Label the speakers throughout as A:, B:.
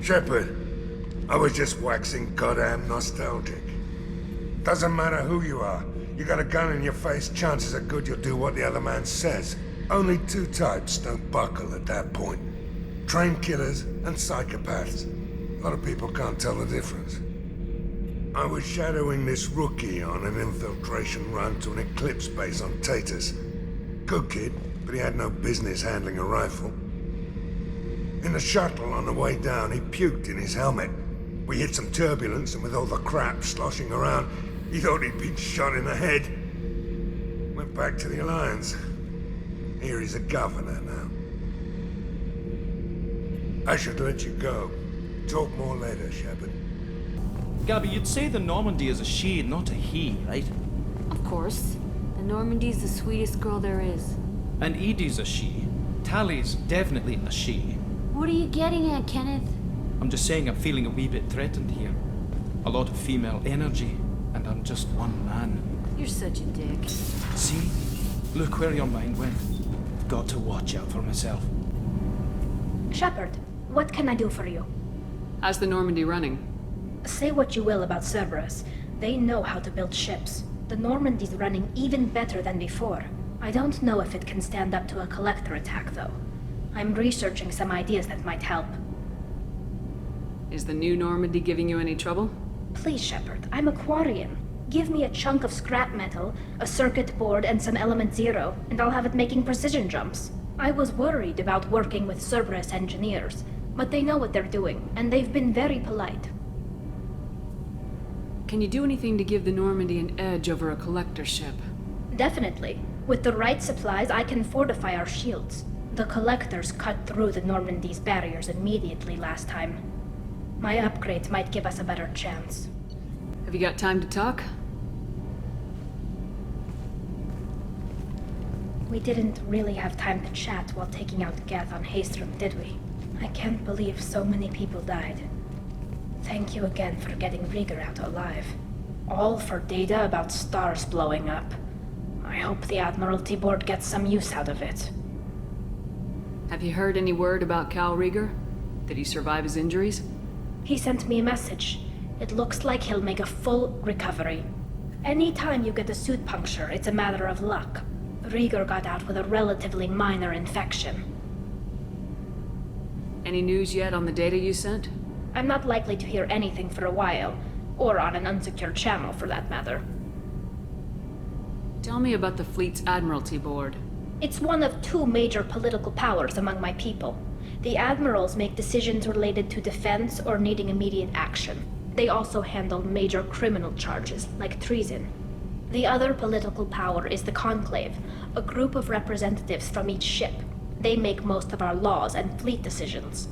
A: Shepard, I was just waxing goddamn nostalgic. Doesn't matter who you are. You got a gun in your face, chances are good you'll do what the other man says. Only two types don't buckle at that point. Trained killers and psychopaths. A lot of people can't tell the difference. I was shadowing this rookie on an infiltration run to an Eclipse base on Tatus. Good kid, but he had no business handling a rifle. In the shuttle on the way down, he puked in his helmet. We hit some turbulence, and with all the crap sloshing around, he thought he'd been shot in the head. Went back to the Alliance. Here he's a governor now. I should let you go. Talk more later, Shepard.
B: Gabby, you'd say the Normandy is a she, not a he, right?
C: Of course. The Normandy's the sweetest girl there is.
B: And Edie's a she. Tally's definitely a she.
C: What are you getting at, Kenneth?
B: I'm just saying I'm feeling a wee bit threatened here. A lot of female energy, and I'm just one man.
C: You're such a dick.
B: See? Look where your mind went. I've got to watch out for myself.
D: Shepard, what can I do for you?
E: How's the Normandy running?
D: Say what you will about Cerberus. They know how to build ships. The Normandy's running even better than before. I don't know if it can stand up to a Collector attack, though. I'm researching some ideas that might help.
E: Is the new Normandy giving you any trouble?
D: Please, Shepard, I'm a Quarian. Give me a chunk of scrap metal, a circuit board, and some Element Zero, and I'll have it making precision jumps. I was worried about working with Cerberus engineers, but they know what they're doing, and they've been very polite.
E: Can you do anything to give the Normandy an edge over a Collector ship?
D: Definitely. With the right supplies, I can fortify our shields. The Collectors cut through the Normandy's barriers immediately last time. My upgrades might give us a better chance.
E: Have you got time to talk?
D: We didn't really have time to chat while taking out Gath on Haestrom, did we? I can't believe so many people died. Thank you again for getting Rieger out alive. All for data about stars blowing up. I hope the Admiralty Board gets some use out of it.
E: Have you heard any word about Cal Rieger? Did he survive his injuries?
D: He sent me a message. It looks like he'll make a full recovery. Anytime you get a suit puncture, it's a matter of luck. Rieger got out with a relatively minor infection.
E: Any news yet on the data you sent?
D: I'm not likely to hear anything for a while, or on an unsecured channel for that matter.
E: Tell me about the fleet's Admiralty Board.
D: It's one of two major political powers among my people. The admirals make decisions related to defense or needing immediate action. They also handle major criminal charges, like treason. The other political power is the Conclave, a group of representatives from each ship. They make most of our laws and fleet decisions.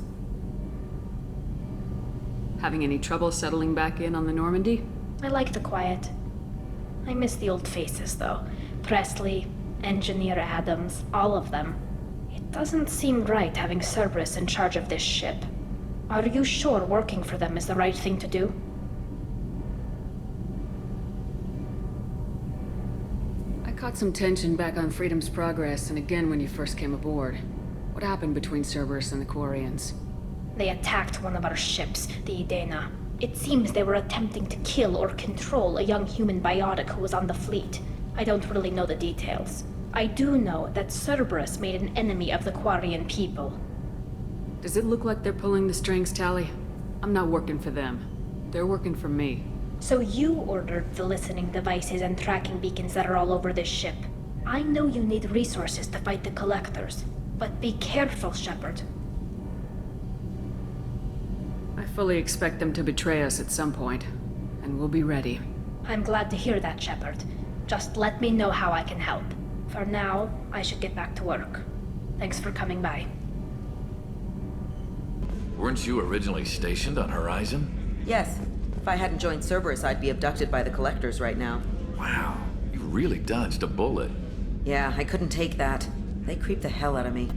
E: Having any trouble settling back in on the Normandy?
D: I like the quiet. I miss the old faces, though. Presley, Engineer Adams, all of them. It doesn't seem right having Cerberus in charge of this ship. Are you sure working for them is the right thing to do?
E: I caught some tension back on Freedom's Progress and again when you first came aboard. What happened between Cerberus and the Quarians?
D: They attacked one of our ships, the Idena. It seems they were attempting to kill or control a young human biotic who was on the fleet. I don't really know the details. I do know that Cerberus made an enemy of the Quarian people.
E: Does it look like they're pulling the strings, Tally? I'm not working for them. They're working for me.
D: So you ordered the listening devices and tracking beacons that are all over this ship. I know you need resources to fight the Collectors, but be careful, Shepard.
E: I fully expect them to betray us at some point, and we'll be ready.
D: I'm glad to hear that, Shepard. Just let me know how I can help. For now, I should get back to work. Thanks for coming by.
F: Weren't you originally stationed on Horizon?
G: Yes. If I hadn't joined Cerberus, I'd be abducted by the Collectors right now.
F: Wow, you really dodged a bullet.
G: Yeah, I couldn't take that. They creeped the hell out of me.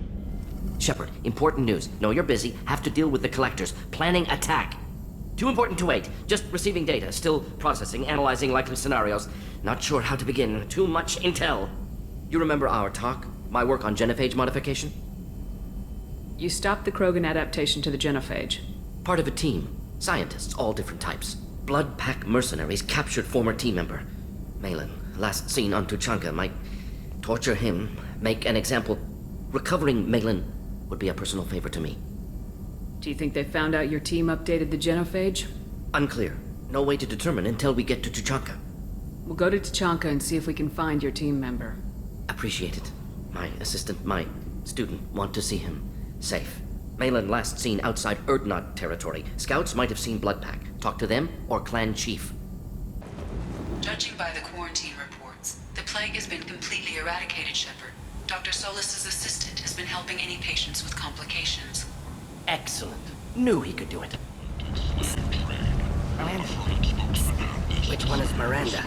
H: Shepard, important news. Know you're busy. Have to deal with the Collectors. Planning attack. Too important to wait. Just receiving data. Still processing, analyzing likely scenarios. Not sure how to begin. Too much intel. You remember our talk? My work on genophage modification?
E: You stopped the Krogan adaptation to the genophage.
H: Part of a team. Scientists, all different types. Blood Pack mercenaries captured former team member. Malin, last seen on Tuchanka, might torture him, make an example. Recovering Malin would be a personal favor to me.
E: Do you think they found out your team updated the genophage?
H: Unclear. No way to determine until we get to Tuchanka.
E: We'll go to Tuchanka and see if we can find your team member.
H: Appreciate it. My assistant, my student, want to see him. Safe. Malin last seen outside Erdnot territory. Scouts might have seen Bloodpack. Talk to them or clan chief.
I: Judging by the quarantine reports, the plague has been completely eradicated, Shepard. Dr. Solis's assistant has been helping any patients with complications.
H: Excellent. Knew he could do it. Miranda. Which one is Miranda?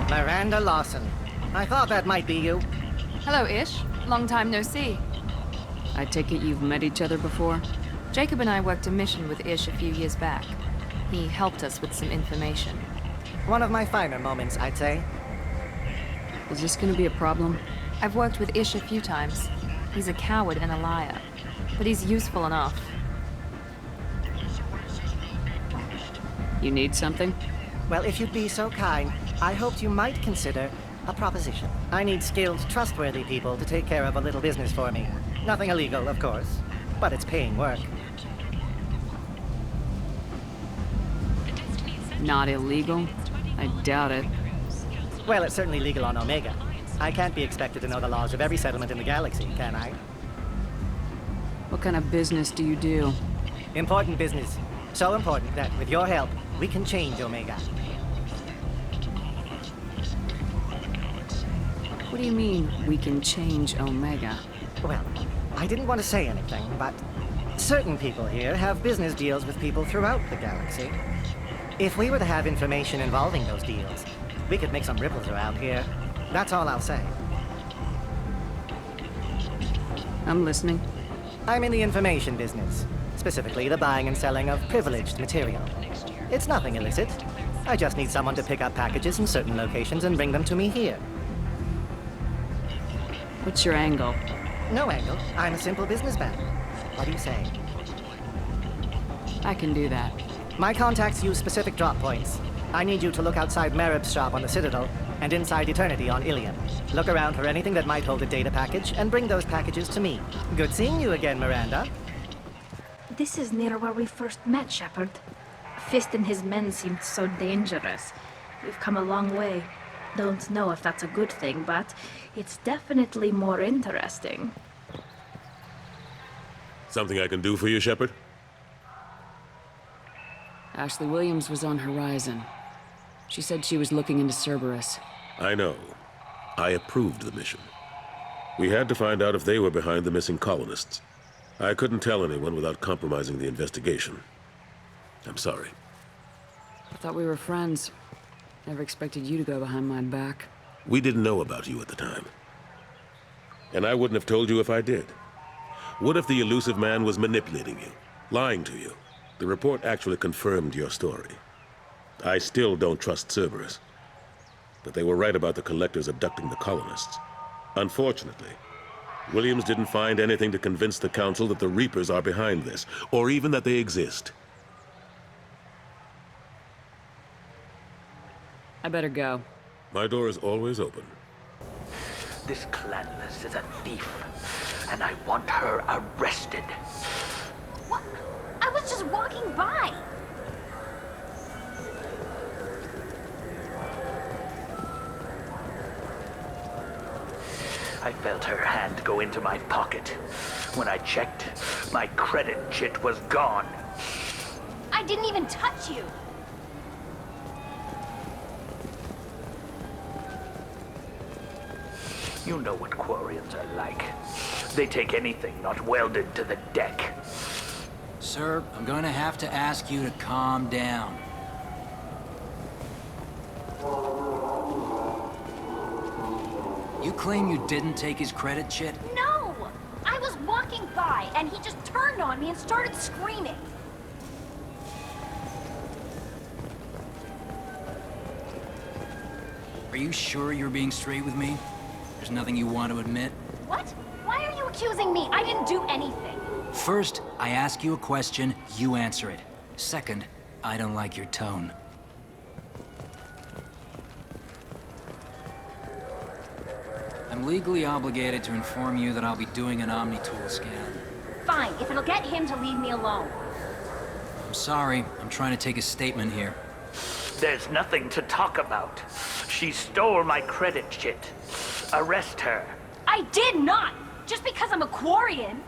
J: Miranda Lawson. I thought that might be you.
K: Hello, Ish. Long time no see.
E: I take it you've met each other before?
K: Jacob and I worked a mission with Ish a few years back. He helped us with some information.
J: One of my finer moments, I'd say.
E: Is this gonna be a problem?
K: I've worked with Ish a few times. He's a coward and a liar, but he's useful enough.
E: You need something?
J: Well, if you'd be so kind, I hoped you might consider a proposition. I need skilled, trustworthy people to take care of a little business for me. Nothing illegal, of course, but it's paying work.
E: Not illegal? I doubt it.
J: Well, it's certainly legal on Omega. I can't be expected to know the laws of every settlement in the galaxy, can I?
E: What kind of business do you do?
J: Important business. So important that, with your help, we can change Omega.
E: What do you mean, we can change Omega?
J: Well, I didn't want to say anything, but certain people here have business deals with people throughout the galaxy. If we were to have information involving those deals, we could make some ripples around here. That's all I'll say.
E: I'm listening.
J: I'm in the information business, specifically the buying and selling of privileged material. It's nothing illicit. I just need someone to pick up packages in certain locations and bring them to me here.
E: What's your angle?
J: No angle. I'm a simple businessman. What do you say?
E: I can do that.
J: My contacts use specific drop points. I need you to look outside Marib's shop on the Citadel and inside Eternity on Ilium. Look around for anything that might hold a data package and bring those packages to me. Good seeing you again, Miranda.
D: This is near where we first met, Shepard. Fist and his men seemed so dangerous. We've come a long way. Don't know if that's a good thing, but it's definitely more interesting.
L: Something I can do for you, Shepard?
E: Ashley Williams was on Horizon. She said she was looking into Cerberus.
L: I know. I approved the mission. We had to find out if they were behind the missing colonists. I couldn't tell anyone without compromising the investigation. I'm sorry.
E: I thought we were friends. Never expected you to go behind my back.
L: We didn't know about you at the time. And I wouldn't have told you if I did. What if the elusive man was manipulating you, lying to you? The report actually confirmed your story. I still don't trust Cerberus. But they were right about the Collectors abducting the colonists. Unfortunately, Williams didn't find anything to convince the Council that the Reapers are behind this, or even that they exist.
E: I better go.
L: My door is always open.
M: This Clanless is a thief, and I want her arrested.
C: What? I was just walking by.
M: I felt her hand go into my pocket. When I checked, my credit chit was gone.
C: I didn't even touch you.
M: You know what Quarians are like. They take anything not welded to the deck.
N: Sir, I'm going to have to ask you to calm down. You claim you didn't take his credit chit?
C: No! I was walking by, and he just turned on me and started screaming.
N: Are you sure you're being straight with me? There's nothing you want to admit?
C: What? Why are you accusing me? I didn't do anything.
N: First, I ask you a question, you answer it. Second, I don't like your tone. I'm legally obligated to inform you that I'll be doing an Omni-Tool scan.
C: Fine, if it'll get him to leave me alone.
N: I'm sorry, I'm trying to take a statement here.
M: There's nothing to talk about. She stole my credit chit. Arrest her.
C: I did not! Just because I'm a Quarian.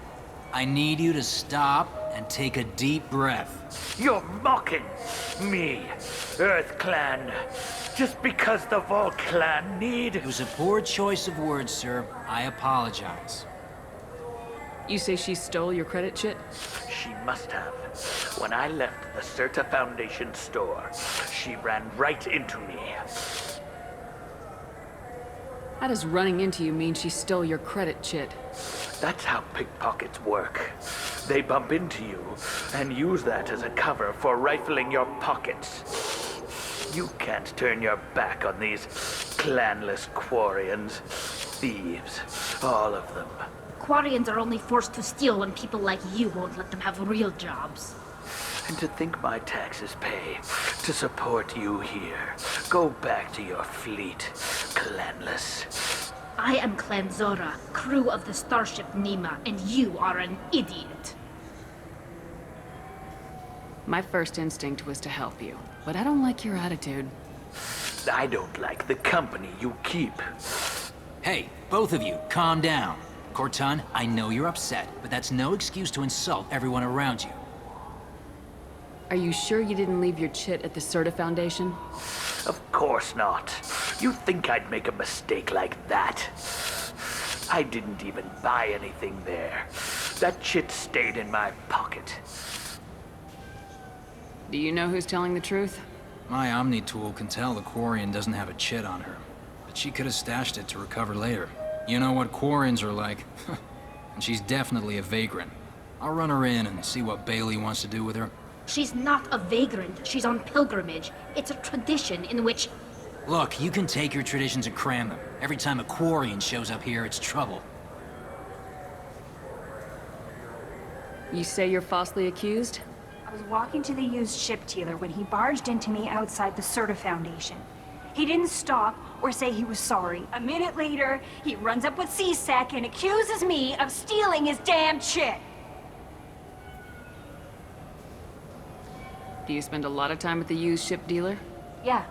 N: I need you to stop and take a deep breath.
M: You're mocking me, Earth Clan. Just because the Vol Clan need...
N: It was a poor choice of words, sir. I apologize.
E: You say she stole your credit chit?
M: She must have. When I left the Certa Foundation store, she ran right into me.
E: How does running into you mean she stole your credit chit?
M: That's how pickpockets work. They bump into you and use that as a cover for rifling your pockets. You can't turn your back on these clanless Quarians. Thieves, all of them.
D: Quarians are only forced to steal when people like you won't let them have real jobs.
M: And to think my taxes pay to support you here. Go back to your fleet, clanless.
D: I am Clan Zora, crew of the starship Nima, and you are an idiot.
E: My first instinct was to help you, but I don't like your attitude.
M: I don't like the company you keep.
N: Hey, both of you, calm down. Cortan, I know you're upset, but that's no excuse to insult everyone around you.
E: Are you sure you didn't leave your chit at the Certa Foundation?
M: Of course not. You think I'd make a mistake like that? I didn't even buy anything there. That chit stayed in my pocket.
E: Do you know who's telling the truth?
N: My Omni-Tool can tell the Quarian doesn't have a chit on her, but she could have stashed it to recover later. You know what Quarians are like. And she's definitely a vagrant. I'll run her in and see what Bailey wants to do with her.
D: She's not a vagrant. She's on pilgrimage. It's a tradition in which...
N: Look, you can take your traditions and cram them. Every time a Quarian shows up here, it's trouble.
E: You say you're falsely accused?
C: I was walking to the used ship dealer when he barged into me outside the Certa Foundation. He didn't stop or say he was sorry. A minute later, he runs up with C-Sec and accuses me of stealing his damn chit.
E: Do you spend a lot of time at the used ship dealer?
C: Yeah,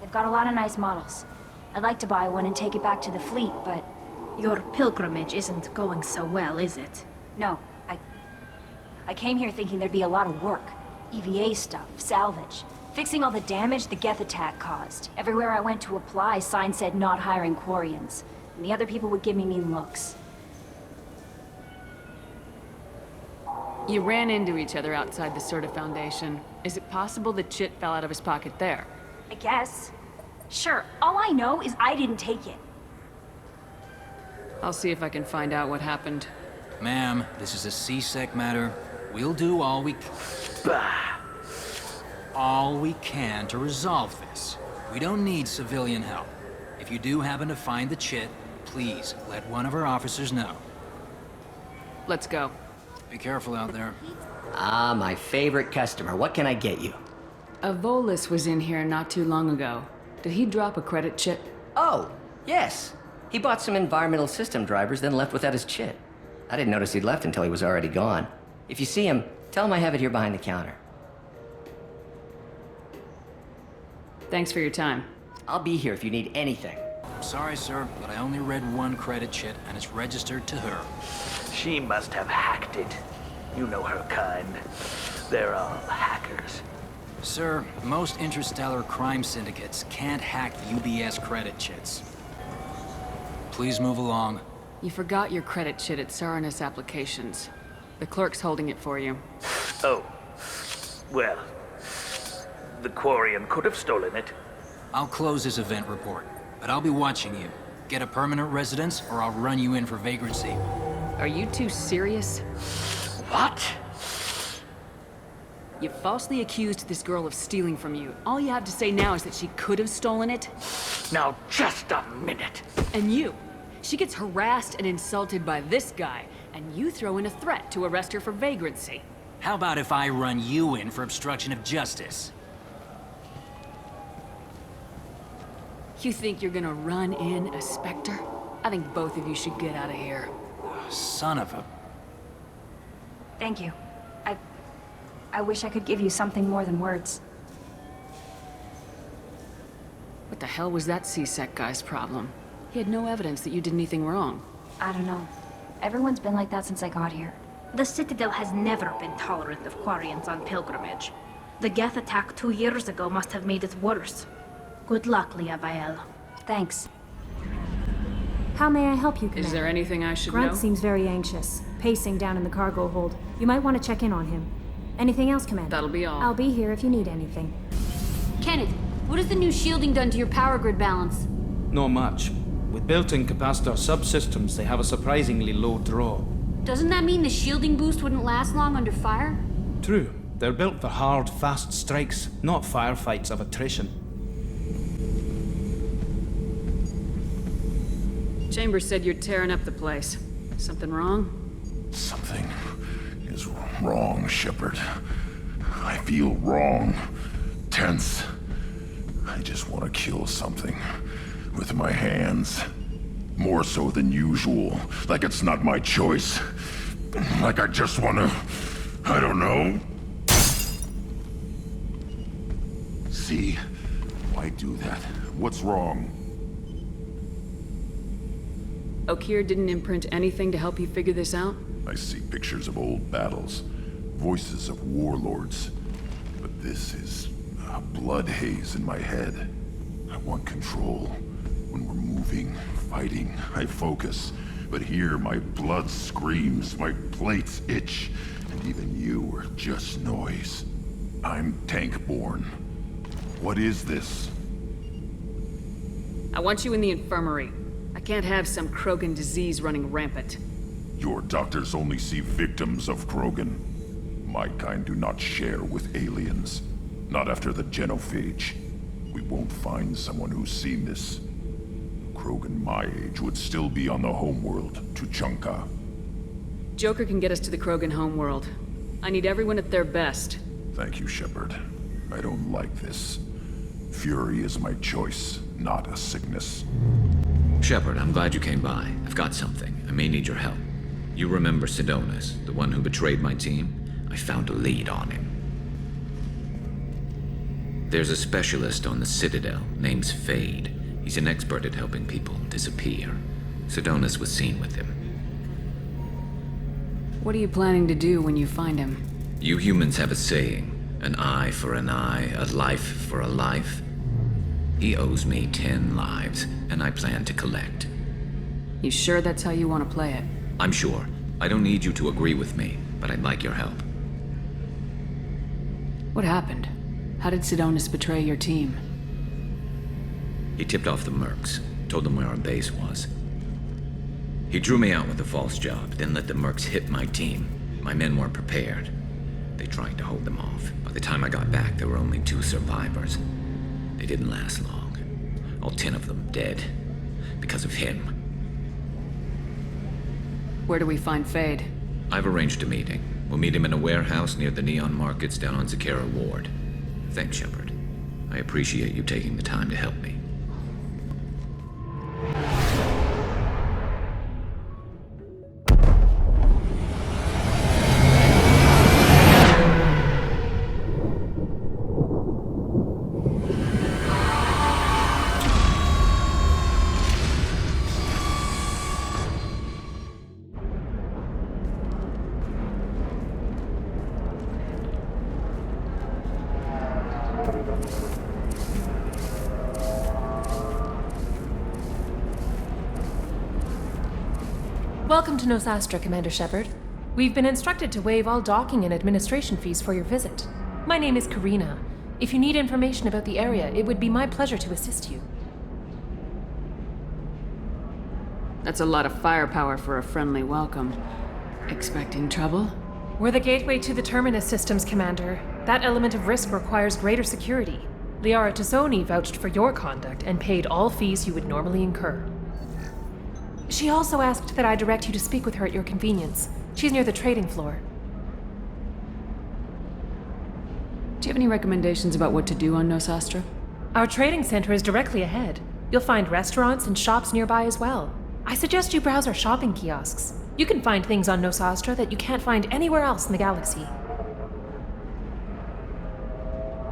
C: they've got a lot of nice models. I'd like to buy one and take it back to the fleet, but...
D: Your pilgrimage isn't going so well, is it?
C: No, I came here thinking there'd be a lot of work. EVA stuff, salvage, fixing all the damage the Geth attack caused. Everywhere I went to apply, signs said not hiring Quarians. And the other people would give me mean looks.
E: You ran into each other outside the Certa Foundation. Is it possible the chit fell out of his pocket there?
C: I guess. Sure, all I know is I didn't take it.
E: I'll see if I can find out what happened.
N: Ma'am, this is a C-Sec matter. We'll do all we can to resolve this. We don't need civilian help. If you do happen to find the chit, please let one of our officers know.
E: Let's go.
N: Be careful out there.
O: Ah, my favorite customer. What can I get you?
E: A Volus was in here not too long ago. Did he drop a credit chit?
O: Oh, yes. He bought some environmental system drivers, then left without his chit. I didn't notice he'd left until he was already gone. If you see him, tell him I have it here behind the counter.
E: Thanks for your time.
O: I'll be here if you need anything.
N: Sorry, sir, but I only read one credit chit, and it's registered to her.
M: She must have hacked it. You know her kind. They're all hackers.
N: Sir, most interstellar crime syndicates can't hack UBS credit chits. Please move along.
E: You forgot your credit chit at Saranus Applications. The clerk's holding it for you.
M: Oh. Well, the Quarian could have stolen it.
N: I'll close this event report, but I'll be watching you. Get a permanent residence, or I'll run you in for vagrancy.
E: Are you two serious?
M: What?
E: You falsely accused this girl of stealing from you. All you have to say now is that she could have stolen it.
M: Now, just a minute.
E: And you. She gets harassed and insulted by this guy, and you throw in a threat to arrest her for vagrancy.
P: How about if I run you in for obstruction of justice?
E: You think you're gonna run in a Spectre? I think both of you should get out of here.
P: Son of a...
C: Thank you. I wish I could give you something more than words.
E: What the hell was that CSEC guy's problem? He had no evidence that you did anything wrong.
C: I don't know. Everyone's been like that since I got here.
D: The Citadel has never been tolerant of Quarians on pilgrimage. The Geth attack 2 years ago must have made it worse. Good luck, Liavael.
C: Thanks.
Q: How may I help you, Commander?
E: Is there anything I should
Q: Grunt
E: know?
Q: seems very anxious, pacing down in the cargo hold. You might want to check in on him. Anything else, Commander?
E: That'll be all.
Q: I'll be here if you need anything.
R: Kenneth, what has the new shielding done to your power grid balance?
B: Not much. With built-in capacitor subsystems, they have a surprisingly low draw.
R: Doesn't that mean the shielding boost wouldn't last long under fire?
B: True. They're built for hard, fast strikes, not firefights of attrition.
E: Chambers said you're tearing up the place. Something wrong?
S: Something is wrong, Shepard. I feel wrong. Tense. I just want to kill something. With my hands. More so than usual. Like it's not my choice. Like I just want to... I don't know. See? Why do that? What's wrong?
E: Okeer didn't imprint anything to help you figure this out?
S: I see pictures of old battles. Voices of warlords. But this is a blood haze in my head. I want control. When we're moving, fighting, I focus. But here, my blood screams, my plates itch, and even you are just noise. I'm tank-born. What is this?
E: I want you in the infirmary. I can't have some Krogan disease running rampant.
S: Your doctors only see victims of Krogan. My kind do not share with aliens. Not after the genophage. We won't find someone who's seen this. Krogan my age would still be on the homeworld, Tuchanka.
E: Joker can get us to the Krogan homeworld. I need everyone at their best.
S: Thank you, Shepard. I don't like this. Fury is my choice, not a sickness.
F: Shepard, I'm glad you came by. I've got something. I may need your help. You remember Sidonis, the one who betrayed my team? I found a lead on him. There's a specialist on the Citadel, name's Fade. He's an expert at helping people disappear. Sidonis was seen with him.
E: What are you planning to do when you find him?
F: You humans have a saying, an eye for an eye, a life for a life. He owes me 10 lives, and I plan to collect.
E: You sure that's how you want to play it?
F: I'm sure. I don't need you to agree with me, but I'd like your help.
E: What happened? How did Sidonis betray your team?
F: He tipped off the mercs, told them where our base was. He drew me out with a false job, then let the mercs hit my team. My men weren't prepared. They tried to hold them off. By the time I got back, there were only 2 survivors. They didn't last long. All 10 of them dead. Because of him.
E: Where do we find Fade?
F: I've arranged a meeting. We'll meet him in a warehouse near the Neon Markets down on Zakera Ward. Thanks, Shepard. I appreciate you taking the time to help me.
T: Welcome to Nosastra, Commander Shepard. We've been instructed to waive all docking and administration fees for your visit. My name is Karina. If you need information about the area, it would be my pleasure to assist you.
E: That's a lot of firepower for a friendly welcome. Expecting trouble?
T: We're the gateway to the Terminus systems, Commander. That element of risk requires greater security. Liara Tazzoni vouched for your conduct and paid all fees you would normally incur. She also asked that I direct you to speak with her at your convenience. She's near the trading floor.
E: Do you have any recommendations about what to do on Nosastra?
T: Our trading center is directly ahead. You'll find restaurants and shops nearby as well. I suggest you browse our shopping kiosks. You can find things on Nosastra that you can't find anywhere else in the galaxy.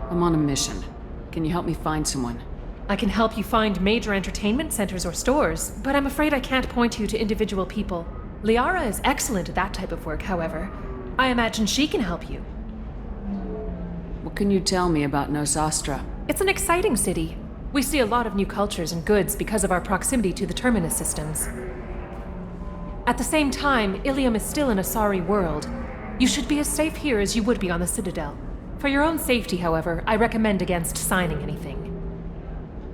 E: I'm on a mission. Can you help me find someone?
T: I can help you find major entertainment centers or stores, but I'm afraid I can't point you to individual people. Liara is excellent at that type of work, however. I imagine she can help you.
E: What can you tell me about Nosastra?
T: It's an exciting city. We see a lot of new cultures and goods because of our proximity to the Terminus systems. At the same time, Ilium is still an Asari world. You should be as safe here as you would be on the Citadel. For your own safety, however, I recommend against signing anything.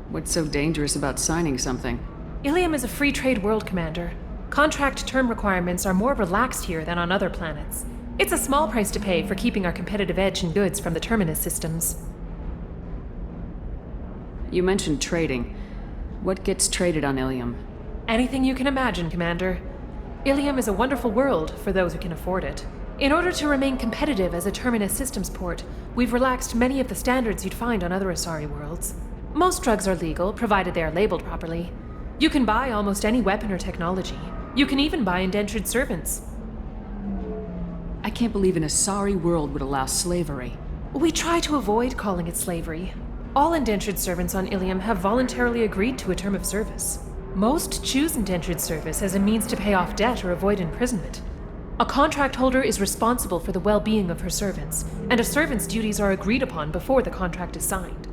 E: What's so dangerous about signing something?
T: Ilium is a free trade world, Commander. Contract term requirements are more relaxed here than on other planets. It's a small price to pay for keeping our competitive edge in goods from the Terminus systems.
E: You mentioned trading. What gets traded on Ilium?
T: Anything you can imagine, Commander. Ilium is a wonderful world for those who can afford it. In order to remain competitive as a Terminus systems port, we've relaxed many of the standards you'd find on other Asari worlds. Most drugs are legal, provided they are labeled properly. You can buy almost any weapon or technology. You can even buy indentured servants.
E: I can't believe an Asari world would allow slavery.
T: We try to avoid calling it slavery. All indentured servants on Ilium have voluntarily agreed to a term of service. Most choose indentured service as a means to pay off debt or avoid imprisonment. A contract holder is responsible for the well-being of her servants, and a servant's duties are agreed upon before the contract is signed.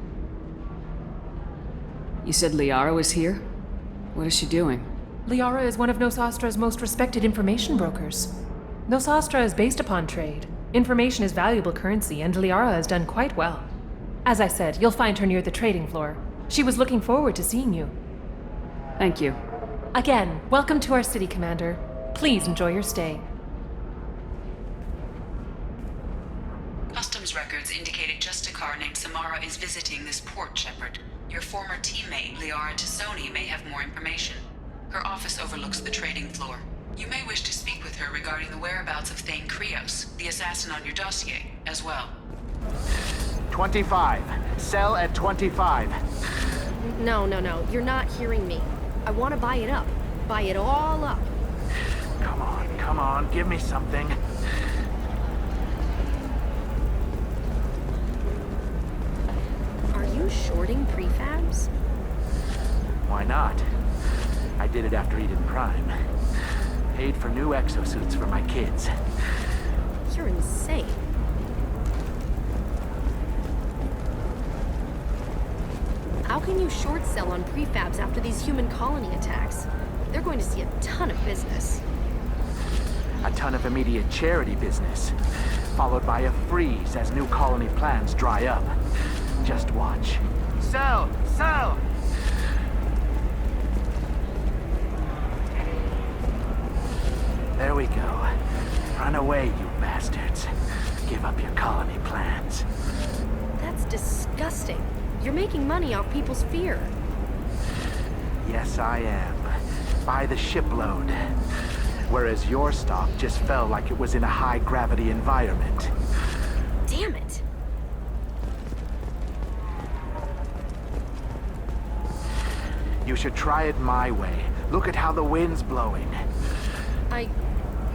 E: You said Liara was here? What is she doing?
T: Liara is one of Nosastra's most respected information brokers. Nosastra is based upon trade. Information is valuable currency, and Liara has done quite well. As I said, you'll find her near the trading floor. She was looking forward to seeing you.
E: Thank you.
T: Again, welcome to our city, Commander. Please enjoy your stay.
I: Customs records indicated just a car named Samara is visiting this port, Shepard. Your former teammate, Liara Tassoni, may have more information. Her office overlooks the trading floor. You may wish to speak with her regarding the whereabouts of Thane Krios, the assassin on your dossier, as well.
M: 25. Sell at 25.
D: No. You're not hearing me. I want to buy it up. Buy it all up.
M: Come on. Give me something.
D: Are you shorting prefabs?
M: Why not? I did it after Eden Prime. Paid for new exosuits for my kids.
D: You're insane. How can you short sell on prefabs after these human colony attacks? They're going to see a ton of business.
M: A ton of immediate charity business, followed by a freeze as new colony plans dry up. Just watch. Sell! Sell! There we go. Run away, you bastards. Give up your colony plans.
D: That's disgusting. You're making money off people's fear.
M: Yes, I am. By the shipload. Whereas your stock just fell like it was in a high-gravity environment.
D: Damn it.
M: You should try it my way. Look at how the wind's blowing.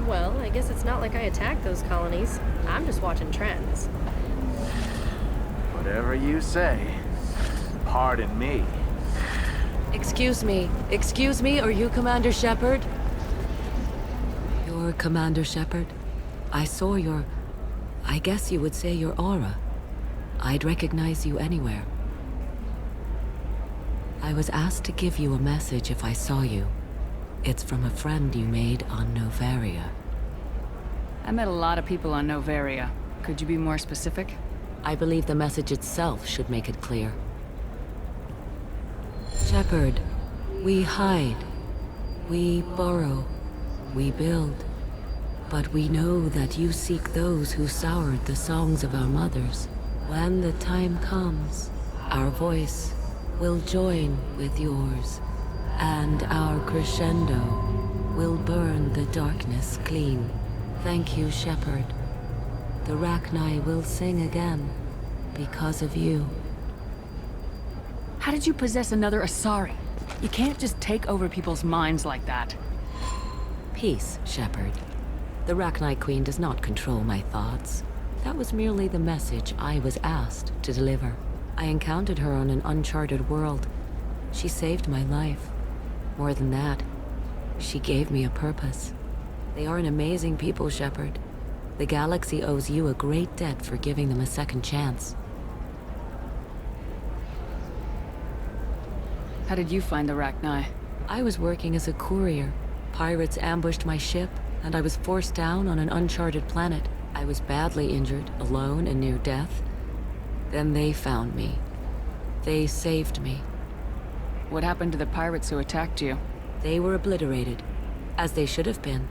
D: Well, I guess it's not like I attacked those colonies. I'm just watching trends.
M: Whatever you say. Pardon me.
U: Excuse me, are you Commander Shepard? You're Commander Shepard? I saw I guess you would say your aura. I'd recognize you anywhere. I was asked to give you a message if I saw you. It's from a friend you made on Noveria.
E: I met a lot of people on Noveria. Could you be more specific?
U: I believe the message itself should make it clear. Shepard, we hide. We borrow. We build. But we know that you seek those who soured the songs of our mothers. When the time comes, our voice will join with yours, And our crescendo will burn the darkness clean. Thank you, Shepard. The Rachni will sing again because of you.
E: How did you possess another Asari? You can't just take over people's minds like that.
U: Peace, Shepard. The Rachni Queen does not control my thoughts. That was merely the message I was asked to deliver. I encountered her on an uncharted world. She saved my life. More than that, she gave me a purpose. They are an amazing people, Shepard. The galaxy owes you a great debt for giving them a second chance.
E: How did you find the Rachni?
U: I was working as a courier. Pirates ambushed my ship, and I was forced down on an uncharted planet. I was badly injured, alone and near death. Then they found me. They saved me.
E: What happened to the pirates who attacked you?
U: They were obliterated, as they should have been.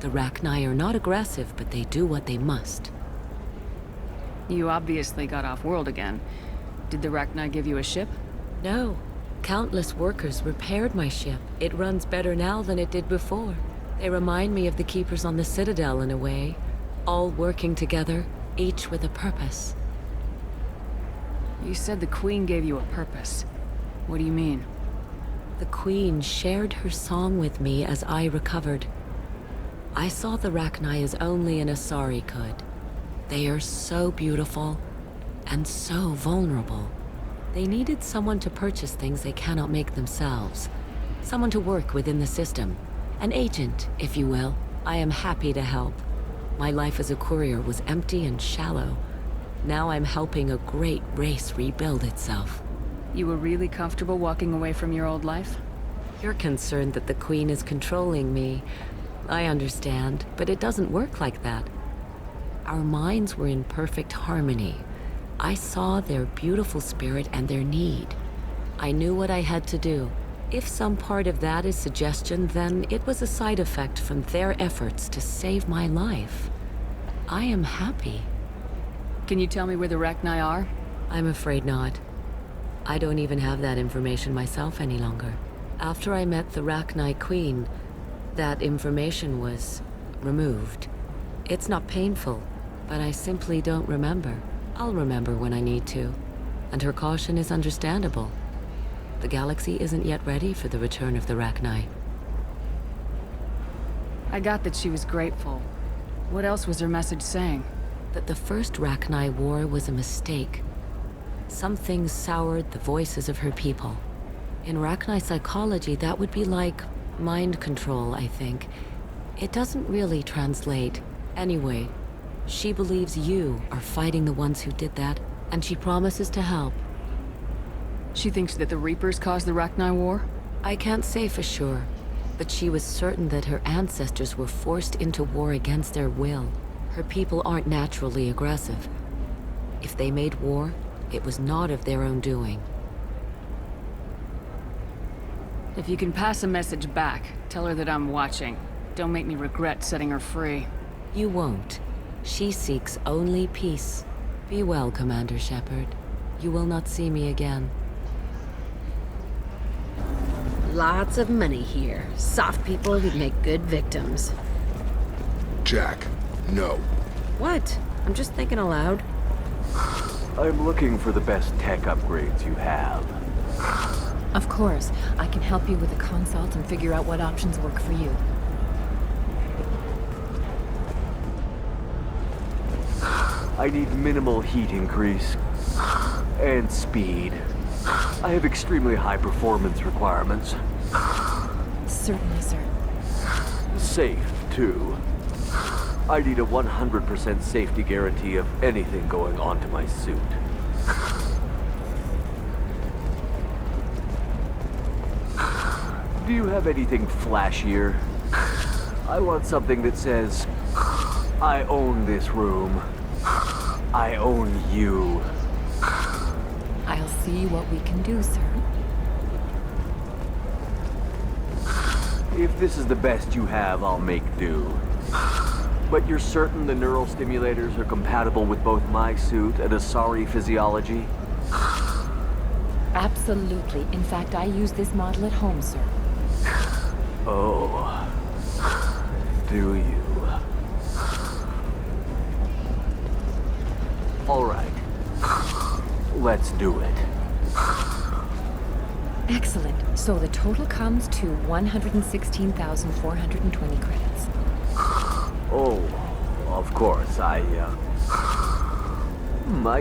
U: The Rachni are not aggressive, but they do what they must.
E: You obviously got off-world again. Did the Rachni give you a ship?
U: No. Countless workers repaired my ship. It runs better now than it did before. They remind me of the Keepers on the Citadel in a way. All working together, each with a purpose.
E: You said the Queen gave you a purpose. What do you mean?
U: The Queen shared her song with me as I recovered. I saw the Rachni as only an Asari could. They are so beautiful and so vulnerable. They needed someone to purchase things they cannot make themselves. Someone to work within the system. An agent, if you will. I am happy to help. My life as a courier was empty and shallow. Now I'm helping a great race rebuild itself.
E: You were really comfortable walking away from your old life?
U: You're concerned that the Queen is controlling me. I understand, but it doesn't work like that. Our minds were in perfect harmony. I saw their beautiful spirit and their need. I knew what I had to do. If some part of that is suggestion, then it was a side effect from their efforts to save my life. I am happy.
E: Can you tell me where the Rachni are?
U: I'm afraid not. I don't even have that information myself any longer. After I met the Rachni Queen, that information was removed. It's not painful, but I simply don't remember. I'll remember when I need to. And her caution is understandable. The galaxy isn't yet ready for the return of the Rachni.
E: I got that she was grateful. What else was her message saying?
U: That the first Rachni war was a mistake. Some things soured the voices of her people. In Rachni psychology, that would be like mind control, I think. It doesn't really translate. Anyway, she believes you are fighting the ones who did that, and she promises to help.
E: She thinks that the Reapers caused the Rachni War?
U: I can't say for sure, but she was certain that her ancestors were forced into war against their will. Her people aren't naturally aggressive. If they made war, it was not of their own doing.
E: If you can pass a message back, tell her that I'm watching. Don't make me regret setting her free.
U: You won't. She seeks only peace. Be well, Commander Shepard. You will not see me again.
A: Lots of money here. Soft people who'd make good victims.
S: Jack, no.
A: What? I'm just thinking aloud.
V: I'm looking for the best tech upgrades you have.
K: Of course. I can help you with a consult and figure out what options work for you.
V: I need minimal heat increase. And speed. I have extremely high performance requirements.
K: Certainly, sir.
V: Safe, too. I need a 100% safety guarantee of anything going onto my suit. Do you have anything flashier? I want something that says, I own this room. I own you.
K: I'll see what we can do, sir.
V: If this is the best you have, I'll make do. But you're certain the neural stimulators are compatible with both my suit and Asari physiology?
K: Absolutely. In fact, I use this model at home, sir.
V: Let's do it.
G: Excellent. So the total comes to 116,420 credits.
V: Oh, of course, I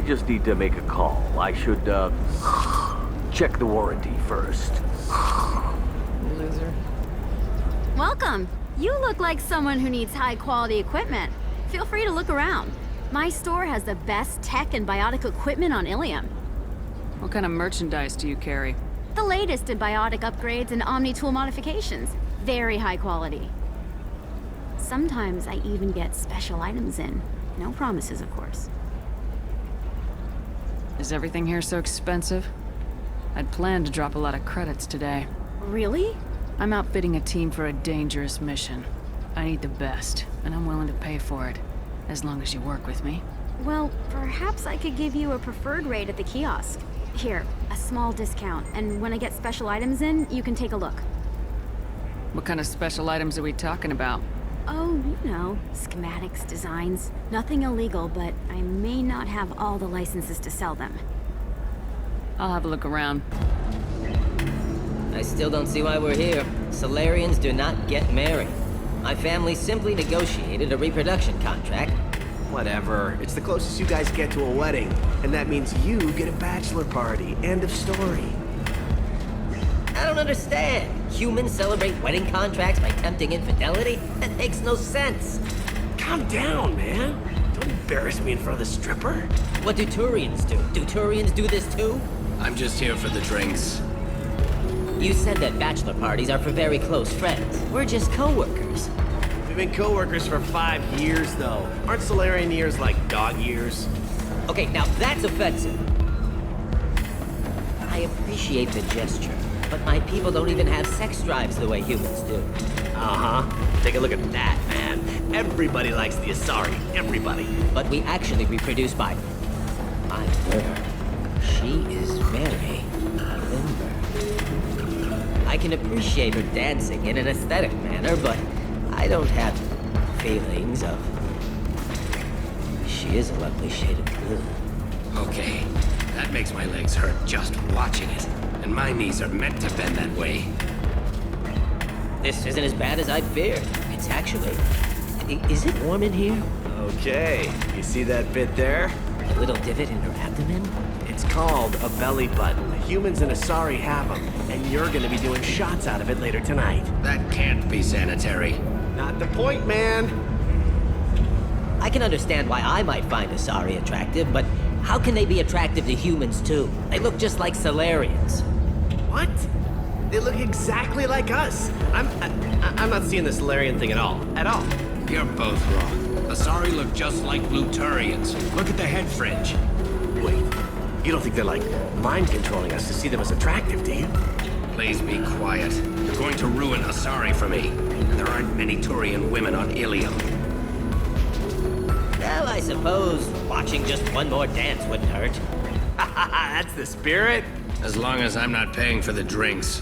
V: just need to make a call. I should, check the warranty first.
T: Loser.
R: Welcome. You look like someone who needs high-quality equipment. Feel free to look around. My store has the best tech and biotic equipment on Ilium.
E: What kind of merchandise do you carry?
R: The latest in biotic upgrades and Omni-tool modifications. Very high quality. Sometimes I even get special items in. No promises, of course.
E: Is everything here so expensive? I'd planned to drop a lot of credits today.
R: Really?
E: I'm outfitting a team for a dangerous mission. I need the best, and I'm willing to pay for it, as long as you work with me.
R: Well, perhaps I could give you a preferred rate at the kiosk. Here, a small discount, and when I get special items in, you can take a look.
E: What kind of special items are we talking about?
R: Oh, you know, schematics, designs. Nothing illegal, but I may not have all the licenses to sell them.
E: I'll have a look around.
H: I still don't see why we're here. Solarians do not get married. My family simply negotiated a reproduction contract.
W: Whatever. It's the closest you guys get to a wedding. And that means you get a bachelor party. End of story.
H: I don't understand. Humans celebrate wedding contracts by tempting infidelity? That makes no sense.
W: Calm down, man. Don't embarrass me in front of the stripper.
H: What do Turians do? Do Turians do this too?
P: I'm just here for the drinks.
H: You said that bachelor parties are for very close friends. We're just co-workers.
W: We've been co-workers for 5 years, though. Aren't Solarian years like dog years?
H: Okay, now that's offensive. I appreciate the gesture, but my people don't even have sex drives the way humans do.
W: Uh-huh. Take a look at that, man. Everybody likes the Asari. Everybody.
H: But we actually reproduce by... My word. She is very limber. I can appreciate her dancing in an aesthetic manner, but I don't have feelings of... She is a lovely shade of blue.
P: Okay, that makes my legs hurt just watching it. And my knees are meant to bend that way.
H: This isn't as bad as I feared. It's actually... Is it warm in here?
W: Okay. You see that bit there?
H: A little divot in her abdomen?
W: It's called a belly button. Humans and Asari have them, and you're gonna be doing shots out of it later tonight.
P: That can't be sanitary.
W: Not the point, man.
H: I can understand why I might find Asari attractive, but how can they be attractive to humans too? They look just like Solarians.
W: What? They look exactly like us. I'm not seeing the Solarian thing at all. At all.
P: You're both wrong. Asari look just like Bluturians. Look at the head fringe.
W: Wait, you don't think they're like mind controlling us to see them as attractive, do you?
P: Please be quiet. You're going to ruin Asari for me. And there aren't many Turian women on Ilium.
H: Well, I suppose watching just one more dance wouldn't hurt.
W: That's the spirit.
P: As long as I'm not paying for the drinks.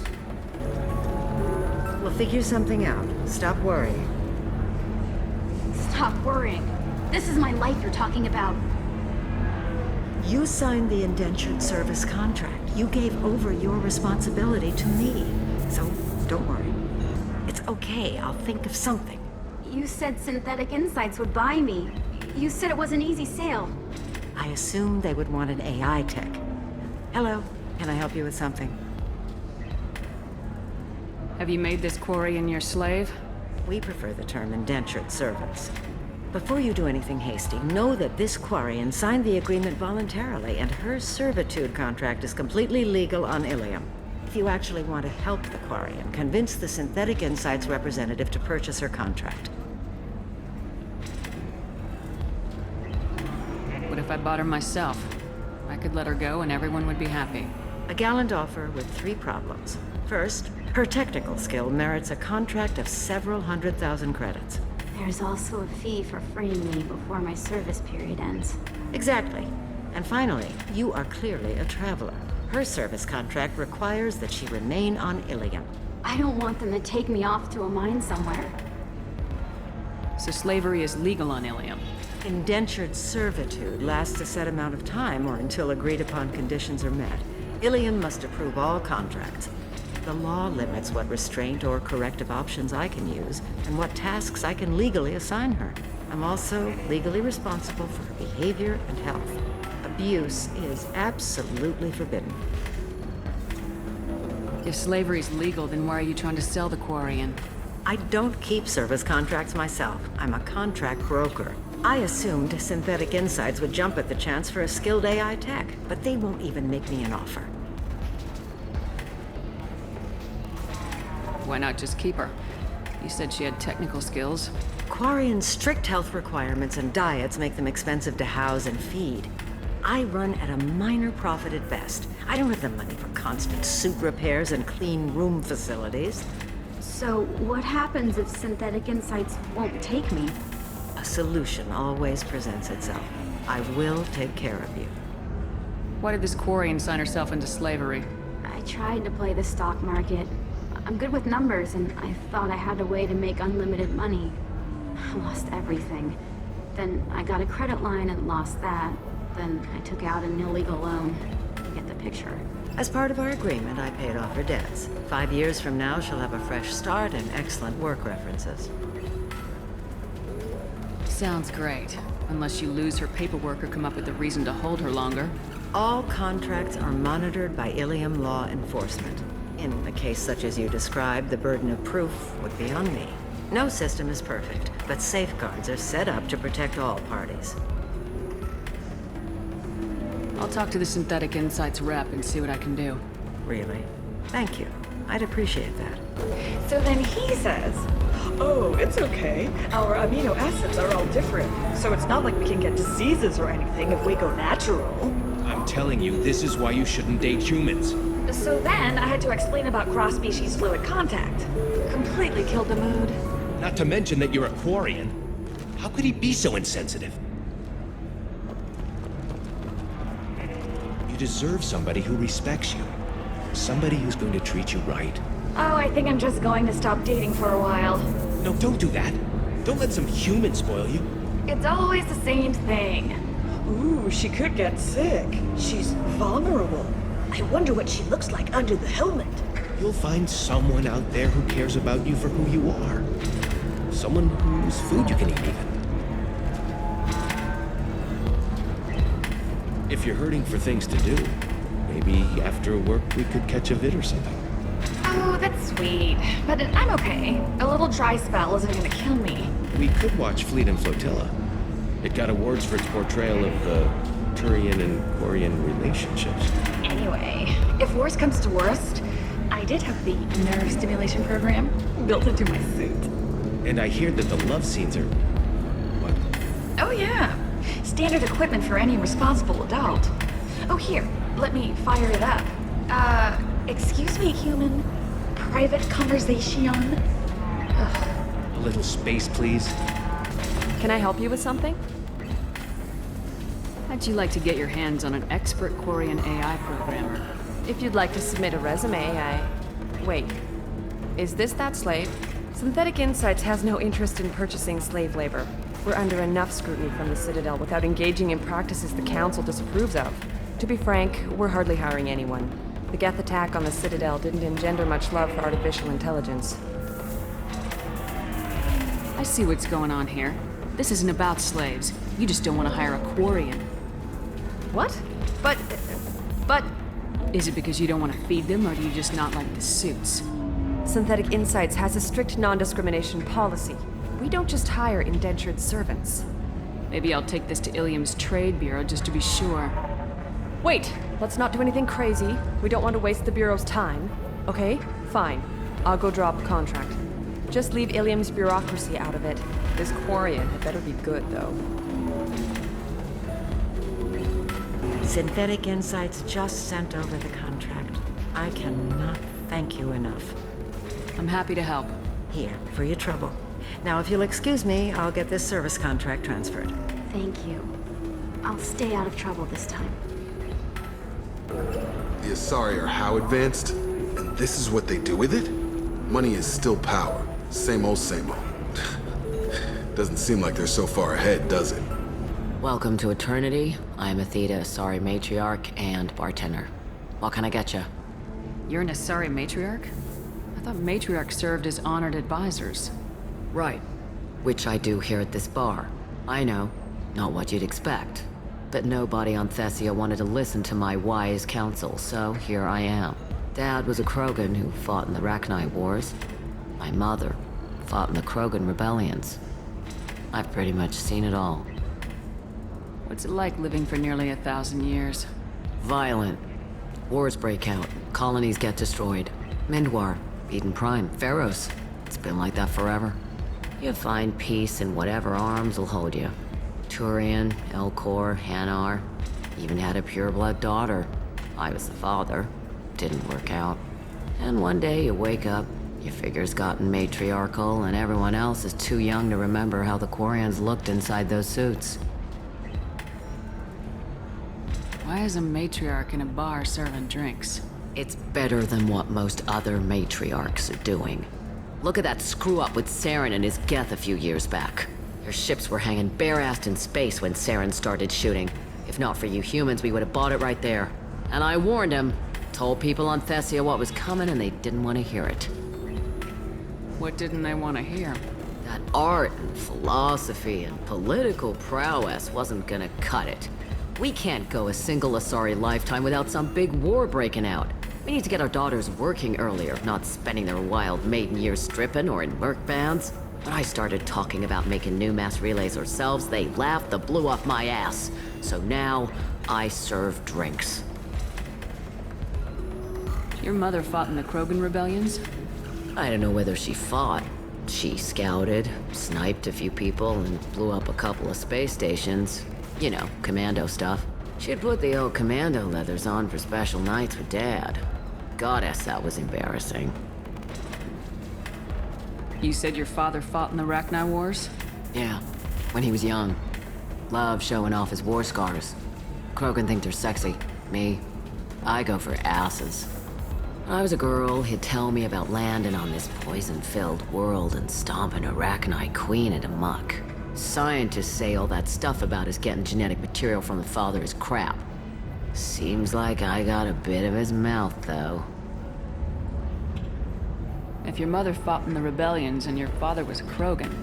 X: We'll figure something out. Stop worrying.
R: Stop worrying. This is my life you're talking about.
X: You signed the indentured service contract. You gave over your responsibility to me. So, don't worry. It's okay. I'll think of something.
R: You said Synthetic Insights would buy me. You said it was an easy sale.
X: I assumed they would want an AI tech. Hello. Can I help you with something?
E: Have you made this Quarian your slave?
X: We prefer the term indentured servants. Before you do anything hasty, know that this Quarian signed the agreement voluntarily, and her servitude contract is completely legal on Ilium. If you actually want to help the Quarian, convince the Synthetic Insights representative to purchase her contract.
E: What if I bought her myself? I could let her go and everyone would be happy.
X: A gallant offer with 3 problems. First, her technical skill merits a contract of several 100,000 credits.
R: There's also a fee for freeing me before my service period ends.
X: Exactly. And finally, you are clearly a traveler. Her service contract requires that she remain on Ilium.
R: I don't want them to take me off to a mine somewhere.
E: So slavery is legal on Ilium.
X: Indentured servitude lasts a set amount of time or until agreed-upon conditions are met. Ilium must approve all contracts. The law limits what restraint or corrective options I can use and what tasks I can legally assign her. I'm also legally responsible for her behavior and health. Abuse is absolutely forbidden.
E: If slavery's legal, then why are you trying to sell the Quarian?
X: I don't keep service contracts myself. I'm a contract broker. I assumed Synthetic Insights would jump at the chance for a skilled AI tech, but they won't even make me an offer.
E: Why not just keep her? You said she had technical skills.
X: Quarian's strict health requirements and diets make them expensive to house and feed. I run at a minor profit at best. I don't have the money for constant suit repairs and clean room facilities.
R: So, what happens if Synthetic Insights won't take me?
X: A solution always presents itself. I will take care of you.
E: Why did this Quarian sign herself into slavery?
R: I tried to play the stock market. I'm good with numbers, and I thought I had a way to make unlimited money. I lost everything. Then I got a credit line and lost that. Then I took out an illegal loan. You get the picture.
X: As part of our agreement, I paid off her debts. 5 years from now, she'll have a fresh start and excellent work references.
E: Sounds great. Unless you lose her paperwork or come up with a reason to hold her longer.
X: All contracts are monitored by Ilium law enforcement. In a case such as you described, the burden of proof would be on me. No system is perfect, but safeguards are set up to protect all parties.
E: I'll talk to the Synthetic Insights rep and see what I can do.
X: Really? Thank you. I'd appreciate that.
J: So then he says, oh, it's okay. Our amino acids are all different, so it's not like we can get diseases or anything if we go natural.
P: I'm telling you, this is why you shouldn't date humans.
J: So then I had to explain about cross-species fluid contact. Completely killed the mood.
P: Not to mention that you're a Quarian. How could he be so insensitive? You deserve somebody who respects you. Somebody who's going to treat you right.
J: Oh, I think I'm just going to stop dating for a while.
P: No, don't do that. Don't let some human spoil you.
J: It's always the same thing. Ooh, she could get sick. She's vulnerable. I wonder what she looks like under the helmet.
P: You'll find someone out there who cares about you for who you are. Someone whose food you can eat, even. If you're hurting for things to do, maybe after work we could catch a vid or something.
J: Oh, that's sweet. But I'm okay. A little dry spell isn't gonna kill me.
P: We could watch Fleet and Flotilla. It got awards for its portrayal of the Turian and Quarian relationships.
J: Anyway, if worst comes to worst, I did have the nerve stimulation program built into my suit.
P: And I hear that the love scenes are... what?
J: Oh yeah. Standard equipment for any responsible adult. Oh here, let me fire it up. Excuse me, human. Private conversation? Ugh.
P: A little space, please.
K: Can I help you with something?
E: How'd you like to get your hands on an expert Quarian AI programmer?
K: If you'd like to submit a resume, Wait. Is this that slave? Synthetic Insights has no interest in purchasing slave labor. We're under enough scrutiny from the Citadel without engaging in practices the Council disapproves of. To be frank, we're hardly hiring anyone. The Geth attack on the Citadel didn't engender much love for artificial intelligence.
E: I see what's going on here. This isn't about slaves. You just don't want to hire a Quarian.
K: What? But...
E: Is it because you don't want to feed them, or do you just not like the suits?
K: Synthetic Insights has a strict non-discrimination policy. We don't just hire indentured servants.
E: Maybe I'll take this to Ilium's Trade Bureau just to be sure.
K: Wait! Let's not do anything crazy. We don't want to waste the Bureau's time. Okay? Fine. I'll go drop a contract. Just leave Ilium's bureaucracy out of it. This Quarian had better be good, though.
X: Synthetic Insights just sent over the contract. I cannot thank you enough.
E: I'm happy to help.
X: Here, for your trouble. Now, if you'll excuse me, I'll get this service contract transferred.
R: Thank you. I'll stay out of trouble this time.
L: The Asari are how advanced? And this is what they do with it? Money is still power. Same old, same old. Doesn't seem like they're so far ahead, does it?
C: Welcome to Eternity. I'm Athena, Asari Matriarch and bartender. What can I get you?
E: You're an Asari Matriarch? I thought Matriarchs served as honored advisors.
C: Right. Which I do here at this bar. I know. Not what you'd expect. But nobody on Thessia wanted to listen to my wise counsel, so here I am. Dad was a Krogan who fought in the Rachni Wars. My mother fought in the Krogan rebellions. I've pretty much seen it all.
E: What's it like living for nearly 1,000 years?
C: Violent. Wars break out. Colonies get destroyed. Mindwar, Eden Prime, Pharaohs. It's been like that forever. You find peace in whatever arms will hold you. Turian, Elcor, Hanar. Even had a pureblood daughter. I was the father. Didn't work out. And one day you wake up, your figure's gotten matriarchal, and everyone else is too young to remember how the Quarians looked inside those suits.
E: Why is a matriarch in a bar serving drinks?
C: It's better than what most other matriarchs are doing. Look at that screw-up with Saren and his Geth a few years back. Their ships were hanging bare-assed in space when Saren started shooting. If not for you humans, we would have bought it right there. And I warned him, told people on Thessia what was coming, and they didn't want to hear it.
E: What didn't they want to hear?
C: That art and philosophy and political prowess wasn't gonna cut it. We can't go a single Asari lifetime without some big war breaking out. We need to get our daughters working earlier, not spending their wild maiden years stripping or in merc bands. When I started talking about making new mass relays ourselves, they laughed the blue off my ass. So now, I serve drinks.
E: Your mother fought in the Krogan rebellions?
C: I don't know whether she fought. She scouted, sniped a few people, and blew up a couple of space stations. You know, commando stuff. She'd put the old commando leathers on for special nights with Dad. Goddess, that was embarrassing.
E: You said your father fought in the Rachni Wars?
C: Yeah, when he was young. Loved showing off his war scars. Krogan think they're sexy. Me, I go for asses. When I was a girl, he'd tell me about landing on this poison-filled world and stomping a Rachni queen into muck. Scientists say all that stuff about us getting genetic material from the father is crap. Seems like I got a bit of his mouth, though.
E: If your mother fought in the rebellions and your father was a Krogan,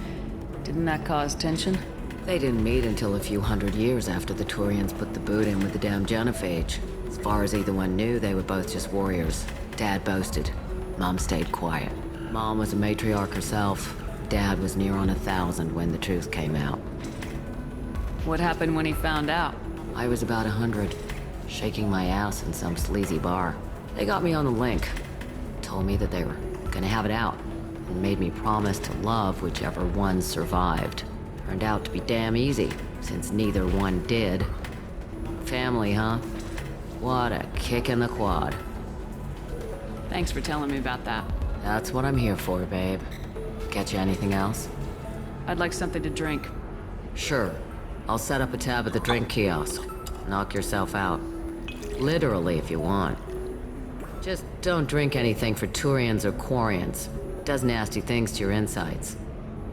E: didn't that cause tension?
C: They didn't meet until a few hundred years after the Turians put the boot in with the damn Genophage. As far as either one knew, they were both just warriors. Dad boasted. Mom stayed quiet. Mom was a matriarch herself. Dad was near on 1,000 when the truth came out.
E: What happened when he found out?
C: I was about 100, shaking my ass in some sleazy bar. They got me on the link. Told me that they were gonna have it out, and made me promise to love whichever one survived. Turned out to be damn easy, since neither one did. Family, huh? What a kick in the quad.
E: Thanks for telling me about that.
C: That's what I'm here for, babe. Get you anything else?
E: I'd like something to drink.
C: Sure. I'll set up a tab at the drink kiosk. Knock yourself out. Literally, if you want. Just don't drink anything for Turians or Quarians. Does nasty things to your insides.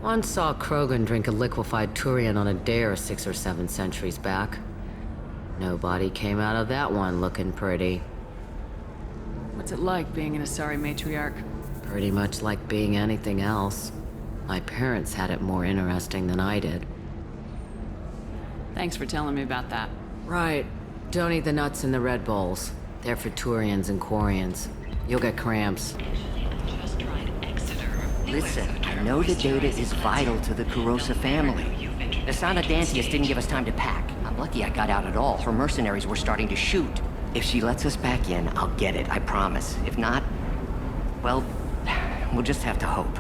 C: Once saw Krogan drink a liquefied Turian on a dare 6 or 7 centuries back. Nobody came out of that one looking pretty.
E: What's it like being an Asari matriarch?
C: Pretty much like being anything else. My parents had it more interesting than I did.
E: Thanks for telling me about that.
C: Right. Don't eat the nuts in the Red Bowls. They're for Turians and Quarians. You'll get cramps.
N: Listen, I know the data is vital to the Kurosa family. The Sana Dantius didn't give us time to pack. I'm lucky I got out at all. Her mercenaries were starting to shoot. If she lets us back in, I'll get it, I promise. If not, well, we'll just have to hope.